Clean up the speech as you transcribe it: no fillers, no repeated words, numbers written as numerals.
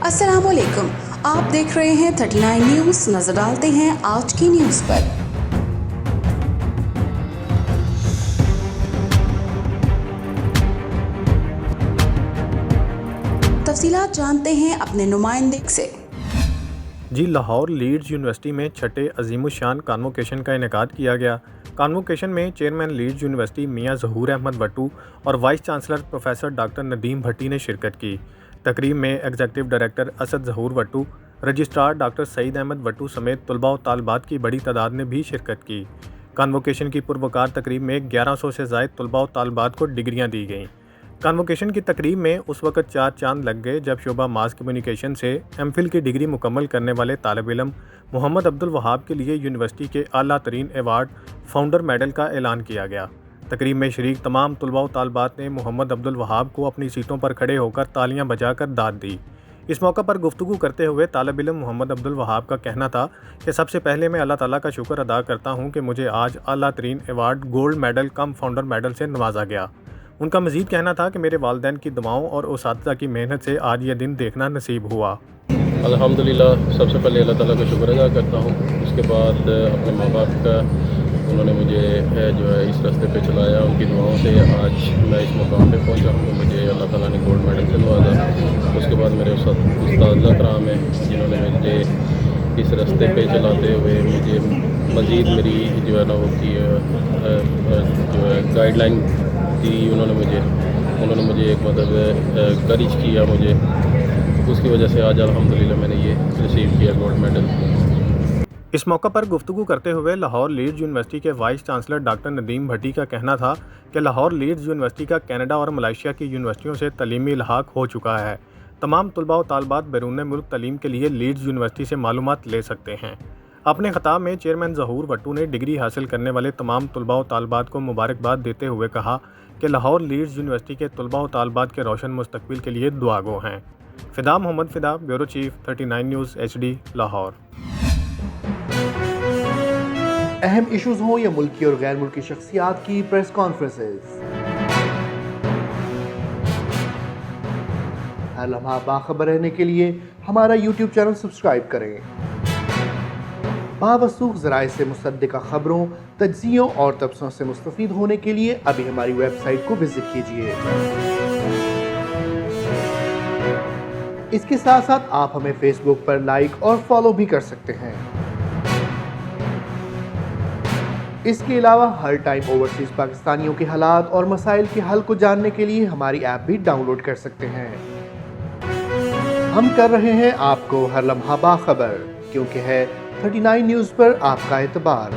अस्सलाम वालेकुम, आप देख रहे हैं 39 न्यूज़। नजर डालते हैं आज की न्यूज़ पर। तफसीलात जानते हैं अपने नुमाइंदे से। जी, लाहौर लीड्स यूनिवर्सिटी में छठे अजीमुशान कॉन्वोकेशन का इनेकाद किया गया। कॉन्वोकेशन में चेयरमैन लीड्स यूनिवर्सिटी मियां ज़हूर अहमद भट्टू और vice chancellor professor doctor Nadeem Bhatti ने शिरकत की। तकरीब में executive director Asad Zahoor Bhattu, registrar doctor Saeed Ahmad Bhattu समेत तलबा व तालबात की बड़ी तादाद ने भी शिरकत की। कॉन्वोकेशन की पुरवकार तकरीब में 1100 से ज़ायद तलबा व तालबात को डिग्रियाँ दी गईं। कॉन्वोकेशन की तकरीब में उस वक़्त 4 चांद लग गए जब शोबा मास कम्युनिकेशन से एमफिल की डिग्री मुकम्मल करने वाले तालिब इल्म मोहम्मद अब्दुल वहाब के लिए यूनिवर्सिटी के आला तरीन एवार्ड फाउंडर मेडल का ऐलान किया गया। तकरीब में शरीक तमाम तलबा व तालबात ने मोहम्मद अब्दुल वहाब को अपनी सीटों पर खड़े होकर तालियां बजाकर दाद दी। इस मौका पर गुफ्तगू करते हुए तालिब इल्म मोहम्मद अब्दुल वहाब का कहना था कि सबसे पहले मैं अल्लाह ताला का शुक्र अदा करता हूँ कि मुझे आज आला तरीन एवार्ड गोल्ड मेडल कम फाउंडर मेडल से नवाजा गया। उनका मज़ीद कहना था कि मेरे वालिदैन की दुआओं और उसातिज़ा की मेहनत से आज ये दिन देखना नसीब हुआ। अल्हम्दुलिल्लाह, सबसे पहले अल्लाह ताला का शुक्र अदा करता हूँ। उसके बाद अपने माँ बाप का, उन्होंने मुझे जो है इस रास्ते पे चलाया। उनकी दुआओं से आज मैं इस मुकाम पे पहुँचा हूँ। तो मुझे अल्लाह ताला ने गोल्ड मेडल से नवाजा। उसके बाद मेरे उस्ताद कराम हैं जिन्होंने मुझे इस रास्ते पे चलाते हुए मुझे मज़ीद मेरी जो है ना वो की जो है गाइडलाइन दी। उन्होंने मुझे एक मतलब करेज किया मुझे, उसकी वजह से आज अल्हम्दुलिल्लाह मैंने ये रिसीव किया गोल्ड मेडल। इस मौका पर गुफ्तगू करते हुए लाहौर लीड्स यूनिवर्सिटी के वाइस चांसलर डॉक्टर नदीम भट्टी का कहना था कि लाहौर लीड्स यूनिवर्सिटी का कनाडा और मलेशिया की यूनिवर्सिटियों से तलीमी इल्हाक हो चुका है। तमाम तलबा व तालबात बैरून मुल्क तलीम के लिए लीड्स यूनिवर्सिटी से मालूमात ले सकते हैं। अपने खिताब में चेयरमैन ज़हूर भट्टू ने डिग्री हासिल करने वाले तमाम तलबा व तालबात को मुबारकबाद देते हुए कहा कि लाहौर लीड्स यूनिवर्सिटी के तलबा व तालबात के रोशन मुस्तकबिल के लिए दुआगो हैं। Fida Mohammad Fida, bureau chief 39 news HD, Lahore. अहम इश्यूज़ हों या मुल्की और गैर मुल्की शख्सियात की प्रेस कॉन्फ्रेंसेस, हर लम्हा बाखबर रहने के लिए हमारा YouTube चैनल सब्सक्राइब करें। बावसूख ज़राए से मुसद्दिक़ा खबरों, तज्ज़ियों और तबसरों से मुस्तफ़ीद होने के लिए अभी हमारी वेबसाइट को विजिट कीजिए। इसके साथ साथ आप हमें फेसबुक पर लाइक और फॉलो भी कर सकते हैं। इसके अलावा हर टाइम ओवरसीज़ पाकिस्तानियों के हालात और मसाइल के हल को जानने के लिए हमारी ऐप भी डाउनलोड कर सकते हैं। हम कर रहे हैं आपको हर लम्हा बाखबर, क्योंकि है 39 न्यूज़ पर आपका एतबार।